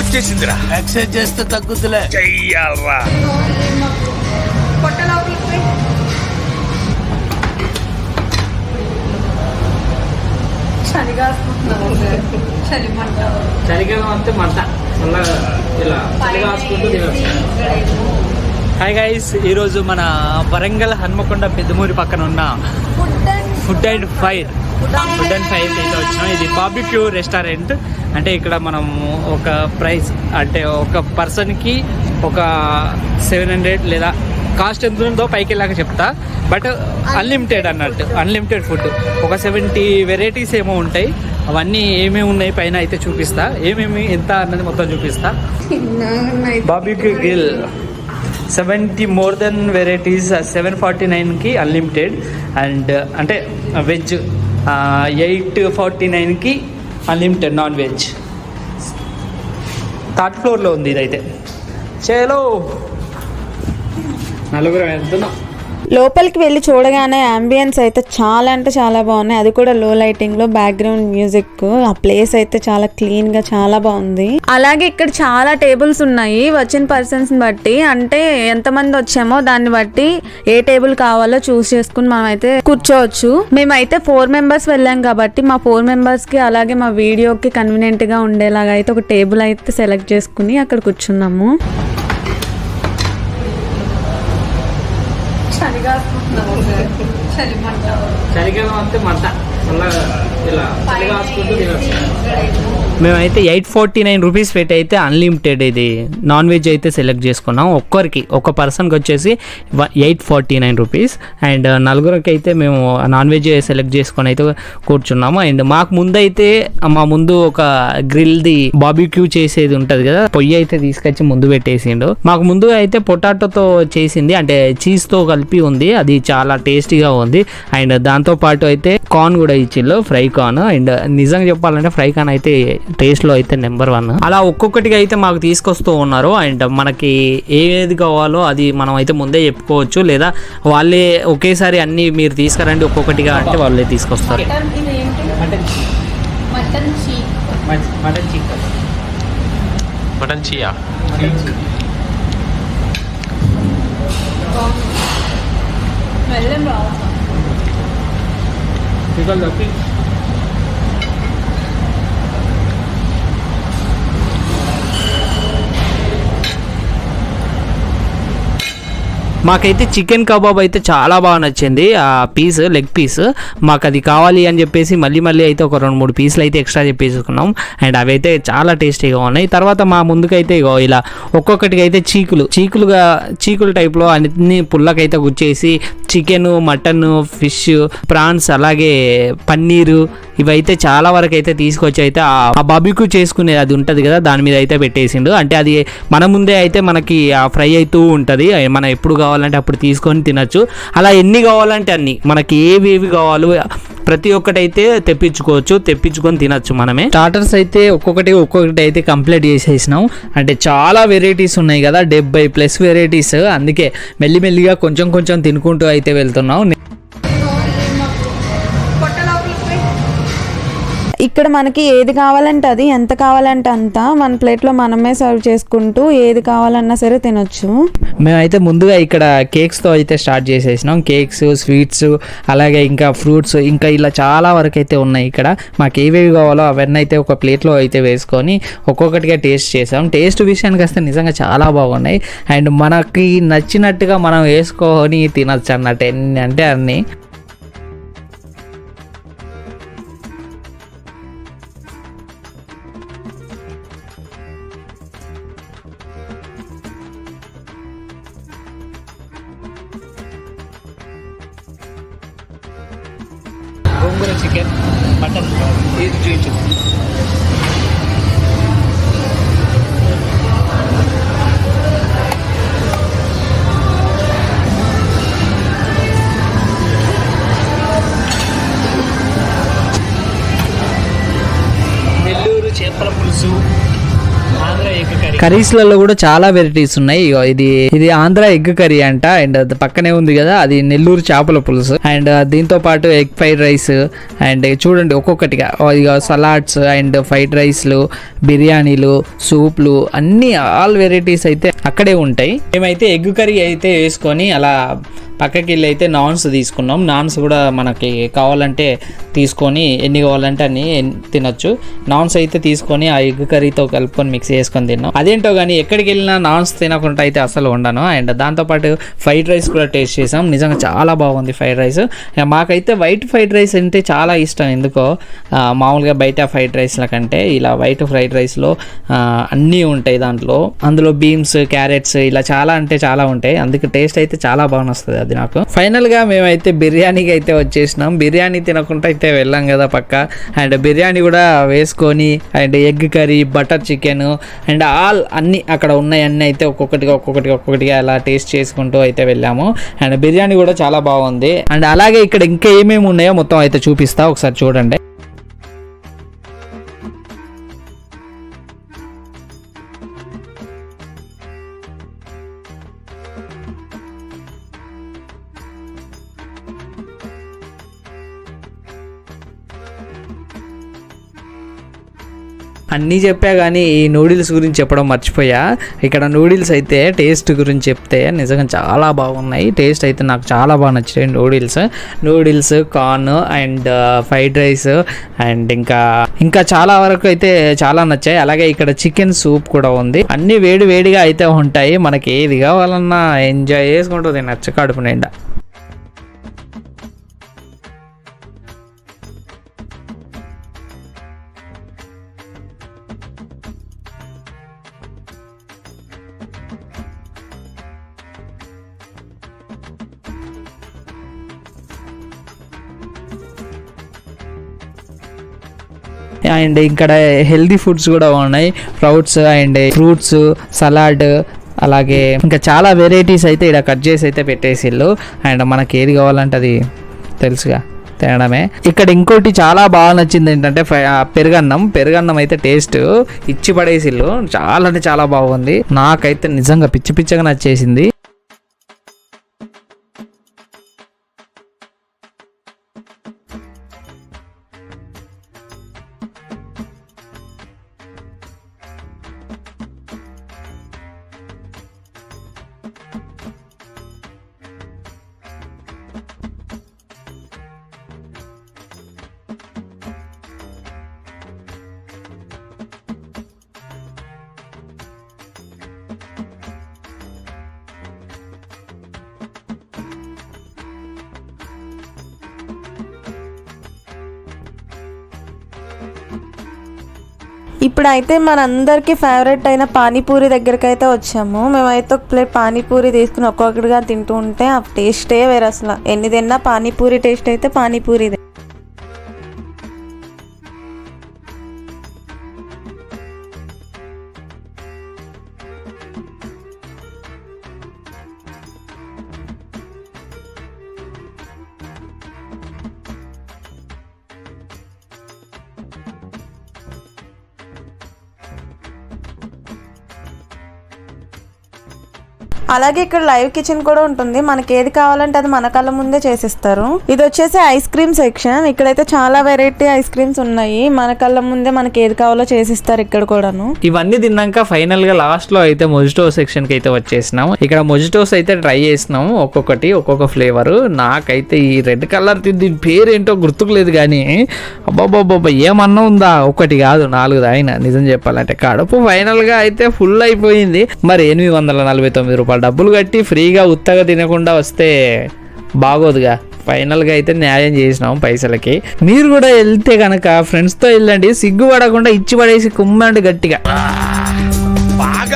వచ్చేసిందిరా. Excise చేస్తే తగ్గుతులే. చెయ్యాలరా. చలికాలం అంతే మంట ఇలా చలి కాసుకుంటూ తినచ్చు. హాయ్ గైస్, ఈరోజు మన వరంగల్ హన్మకొండ పెద్దమూరి పక్కన ఉన్న ఫుడ్ అండ్ ఫైర్ అయితే వచ్చినాం. ఇది బార్బిక్యూ రెస్టారెంట్. అంటే ఇక్కడ మనం ఒక ప్రైస్ అంటే ఒక పర్సన్కి ఒక 700 లేదా కాస్ట్ ఎంత ఉందో పైకి వెళ్ళాక చెప్తా. బట్ అన్లిమిటెడ్ అన్నట్టు, అన్లిమిటెడ్ ఫుడ్. ఒక 70 వెరైటీస్ ఏమో ఉంటాయి. అవన్నీ ఏమేమి ఉన్నాయి పైన అయితే చూపిస్తా. ఏమేమి ఎంత అన్నది మొత్తం చూపిస్తా. Barbecue grill 70 more than varieties 749కి unlimited. And అంటే veg 849కి unlimited non veg. 3rd ఫ్లోర్లో ఉంది ఇదైతే. చలో నలుగురు వెళ్తున్నాం. లోపలికి వెళ్ళి చూడగానే అంబియన్స్ అయితే చాలా అంటే చాలా బాగున్నాయి. అది కూడా లో లైటింగ్ లో బ్యాక్గ్రౌండ్ మ్యూజిక్. ఆ ప్లేస్ అయితే చాలా క్లీన్ గా చాలా బాగుంది. అలాగే ఇక్కడ చాలా టేబుల్స్ ఉన్నాయి వచ్చిన పర్సన్స్ బట్టి. అంటే ఎంతమంది వచ్చామో దాన్ని బట్టి ఏ టేబుల్ కావాలో చూస్ చేసుకుని మనం అయితే కూర్చోవచ్చు. మేమైతే 4 మెంబర్స్ వెళ్ళాం కాబట్టి మా 4 మెంబర్స్ కి అలాగే మా వీడియోకి కన్వీనియంట్ గా ఉండేలాగా అయితే ఒక టేబుల్ అయితే సెలెక్ట్ చేసుకుని అక్కడ కూర్చున్నాము. చలికాలం అంతే మంట ఇలా చలి కాసుకుంటూ తినచ్చు. మేమైతే 849 రూపీస్ పెట్టి అయితే అన్లిమిటెడ్ ఇది నాన్ వెజ్ అయితే సెలెక్ట్ చేసుకున్నాం. ఒక్కరికి ఒక పర్సన్కి వచ్చేసి 849 రూపీస్. అండ్ నలుగురికి అయితే మేము నాన్ వెజ్ సెలెక్ట్ చేసుకొని అయితే కూర్చున్నాము. అండ్ మాకు ముందు అయితే మా ముందు ఒక గ్రిల్ది బార్బిక్యూ చేసేది ఉంటుంది కదా, పొయ్యి అయితే తీసుకొచ్చి ముందు పెట్టేసిండు. మాకు ముందు అయితే పొటాటోతో చేసింది, అంటే చీజ్తో కలిపి ఉంది. అది చాలా టేస్టీగా ఉంది. అండ్ దాంతోపాటు అయితే కార్న్ కూడా ఇచ్చిళ్ళు, ఫ్రై కార్న్. అండ్ నిజంగా చెప్పాలంటే ఫ్రై కార్న్ అయితే టేస్ట్లో అయితే నెంబర్ 1. అలా ఒక్కొక్కటిగా అయితే మాకు తీసుకొస్తూ ఉన్నారు. అండ్ మనకి ఏది కావాలో అది మనం అయితే ముందే చెప్పుకోవచ్చు, లేదా వాళ్ళే ఒకేసారి అన్ని మీరు తీసుకురండి ఒక్కొక్కటిగా అంటే వాళ్ళే తీసుకొస్తారు. మటన్ చియా మాకైతే చికెన్ కబాబ్ అయితే చాలా బాగా నచ్చింది. ఆ పీస్, లెగ్ పీస్ మాకు అది కావాలి అని చెప్పేసి మళ్ళీ అయితే ఒక 2-3 పీసులు అయితే ఎక్స్ట్రా చెప్పేసుకున్నాం. అండ్ అవి అయితే చాలా టేస్టీగా ఉన్నాయి. తర్వాత మా ముందుకైతే ఇలా ఒక్కొక్కటిగా అయితే చీకులు టైప్లో అన్ని పుల్లకైతే గుచ్చేసి చికెన్, మటన్, ఫిష్, ప్రాన్స్, అలాగే పన్నీరు ఇవైతే చాలా వరకు అయితే తీసుకొచ్చి అయితే ఆ బార్బిక్యూ చేసుకునేది అది ఉంటుంది కదా, దాని మీద అయితే పెట్టేసిండు. అంటే అది మన ముందే అయితే మనకి ఆ ఫ్రై అవుతూ ఉంటుంది. మనం ఎప్పుడు కావాలంటే అప్పుడు తీసుకొని తినచ్చు. అలా ఎన్ని కావాలంటే అన్ని, మనకి ఏవి కావాలో ప్రతి ఒక్కటైతే తెప్పించుకొని తినచ్చు మనమే. స్టార్టర్స్ అయితే ఒక్కొక్కటి అయితే కంప్లీట్ చేసేసినాం. అంటే చాలా వెరైటీస్ ఉన్నాయి కదా, 70+ వెరైటీస్. అందుకే మెల్లిమెల్లిగా కొంచెం తినుకుంటూ అయితే వెళ్తున్నాం. ఇక్కడ మనకి ఏది కావాలంటే అది, ఎంత కావాలంటే అంత మన ప్లేట్లో మనమే సర్వ్ చేసుకుంటూ ఏది కావాలన్నా సరే తినొచ్చు. మేమైతే ముందుగా ఇక్కడ కేక్స్తో అయితే స్టార్ట్ చేసేసినాం. కేక్స్, స్వీట్స్, అలాగే ఇంకా ఫ్రూట్స్, ఇంకా ఇలా చాలా వరకు అయితే ఉన్నాయి. ఇక్కడ మాకు ఏవేవి కావాలో అవన్నీ అయితే ఒక ప్లేట్లో అయితే వేసుకొని ఒక్కొక్కటిగా టేస్ట్ చేసాం. టేస్ట్ విషయానికి వస్తే నిజంగా చాలా బాగున్నాయి. అండ్ మనకి నచ్చినట్టుగా మనం వేసుకొని తినచ్చు అన్నట్టు, ఎన్ని అంటే అన్నీ. గోంగూర చికెన్, మటన్, ఇది చూపించు. నెల్లూరు చేపల పులుసు, ఆంధ్ర కర్రీస్లలో కూడా చాలా వెరైటీస్ ఉన్నాయి. ఇది ఆంధ్ర ఎగ్ కర్రీ అంట. అండ్ పక్కనే ఉంది కదా అది నెల్లూరు చేపల పులుసు. అండ్ దీంతో పాటు ఎగ్ ఫ్రైడ్ రైస్ అండ్ చూడండి ఒక్కొక్కటిగా ఇక సలాడ్స్ అండ్ ఫ్రైడ్ రైస్లు, బిర్యానీలు, సూప్లు అన్ని ఆల్ వెరైటీస్ అయితే అక్కడే ఉంటాయి. మేమైతే ఎగ్ కర్రీ అయితే వేసుకొని అలా పక్కకి వెళ్ళి అయితే నాన్స్ తీసుకున్నాం. నాన్స్ కూడా మనకి కావాలంటే తీసుకొని ఎన్ని కావాలంటే అన్ని తినొచ్చు. నాన్స్ అయితే తీసుకొని ఆ ఎగ్ కర్రీతో కలుపుకొని మిక్స్ చేసుకొని తిన్నాం. అదేంటో కానీ ఎక్కడికి వెళ్ళినా నాన్స్ తినకుండా అయితే అసలు ఉండను. అండ్ దాంతోపాటు ఫ్రైడ్ రైస్ కూడా టేస్ట్ చేసాం. నిజంగా చాలా బాగుంది ఫ్రైడ్ రైస్. మాకైతే వైట్ ఫ్రైడ్ రైస్ అంటే చాలా ఇష్టం. ఎందుకో మామూలుగా బయట ఫ్రైడ్ రైస్ల కంటే ఇలా వైట్ ఫ్రైడ్ రైస్లో అన్నీ ఉంటాయి. అందులో బీన్స్, క్యారెట్స్ ఇలా చాలా అంటే చాలా ఉంటాయి. అందుకే టేస్ట్ అయితే చాలా బాగా వస్తుంది అది నాకు. ఫైనల్ గా మేమైతే బిర్యానీకి అయితే వచ్చేసినాం. బిర్యానీ తినకుండా అయితే వెళ్ళాం కదా పక్క. అండ్ బిర్యానీ కూడా వేసుకొని and egg curry, butter chicken and all అన్ని అక్కడ ఉన్నాయన్నీ అయితే ఒక్కొక్కటిగా అలా టేస్ట్ చేసుకుంటూ అయితే వెళ్ళాము. అండ్ బిర్యానీ కూడా చాలా బాగుంది. అండ్ అలాగే ఇక్కడ ఇంకా ఏమేమి ఉన్నాయో మొత్తం అయితే చూపిస్తా, ఒకసారి చూడండి. అన్నీ చెప్పా కానీ ఈ నూడిల్స్ గురించి చెప్పడం మర్చిపోయా. ఇక్కడ నూడిల్స్ అయితే టేస్ట్ గురించి చెప్తే నిజంగా చాలా బాగున్నాయి. టేస్ట్ అయితే నాకు చాలా బాగా నచ్చాయి. Noodles, corn and fried rice and ఇంకా చాలా వరకు అయితే చాలా నచ్చాయి. అలాగే ఇక్కడ చికెన్ సూప్ కూడా ఉంది. అన్నీ వేడిగా అయితే ఉంటాయి. మనకి ఏది కావాలన్నా ఎంజాయ్ చేసుకుంటూ తినచ్చు కడుపు నిండా. అండ్ ఇక్కడ హెల్దీ ఫుడ్స్ కూడా ఉన్నాయి. స్ప్రౌట్స్ అండ్ ఫ్రూట్స్, సలాడ్, అలాగే ఇంకా చాలా వెరైటీస్ అయితే ఇక్కడ కట్ చేసి అయితే పెట్టేసిళ్ళు. అండ్ మనకి ఏది కావాలంటే అది తెలుసుగా తినడమే. ఇక్కడ ఇంకోటి చాలా బాగా నచ్చింది ఏంటంటే పెరుగన్నం అయితే టేస్ట్ ఇచ్చి పడేసిళ్ళు. చాలా అంటే చాలా బాగుంది. నాకైతే నిజంగా పిచ్చిగా నచ్చేసింది. ఇప్పుడైతే మనందరికీ ఫేవరెట్ అయిన పానీపూరి దగ్గరికి అయితే వచ్చాము. మేమైతే ఒక ప్లేట్ పానీపూరి తీసుకుని ఒక్కొక్కటిగా తింటూ ఉంటే ఆ టేస్టే వేరు. అసలు ఎన్ని తిన్నా పానీపూరి టేస్ట్ అయితే పానీపూరి. అలాగే ఇక్కడ లైవ్ కిచెన్ కూడా ఉంటుంది. మనకి ఏది కావాలంటే అది మన కళ్ళ ముందే చేసిస్తారు. ఇది వచ్చేసి ఐస్ క్రీమ్ సెక్షన్. ఇక్కడైతే చాలా వెరైటీ ఐస్ క్రీమ్స్ ఉన్నాయి. మన కళ్ళ ముందే మనకి ఏది కావాలో చేసిస్తారు ఇక్కడ కూడాను. ఇవన్నీ తిన్నాక ఫైనల్ గా లాస్ట్ లో అయితే మొజిటో సెక్షన్ కి అయితే వచ్చేసినాం. ఇక్కడ మొజిటోస్ అయితే ట్రై చేసినాం, ఒక్కొక్క ఫ్లేవర్. నాకైతే ఈ రెడ్ కలర్ దీని పేరు ఏంటో గుర్తుకు లేదు కానీ అబ్బాబ్బాబ్బా ఏమన్నా ఉందా, ఒకటి కాదు 4 తాగిన. నిజం చెప్పాలంటే కడుపు ఫైనల్ గా అయితే ఫుల్ అయిపోయింది. మరి 849 రూపాయలు డబ్బులు కట్టి ఫ్రీగా ఉత్తగా తినకుండా వస్తే బాగోదుగా. ఫైనల్గా అయితే న్యాయం చేసినాం పైసలకి. మీరు కూడా వెళ్తే కనుక ఫ్రెండ్స్తో వెళ్ళండి, సిగ్గుపడకుండా ఇచ్చి పడేసి కుమ్మండి గట్టిగా.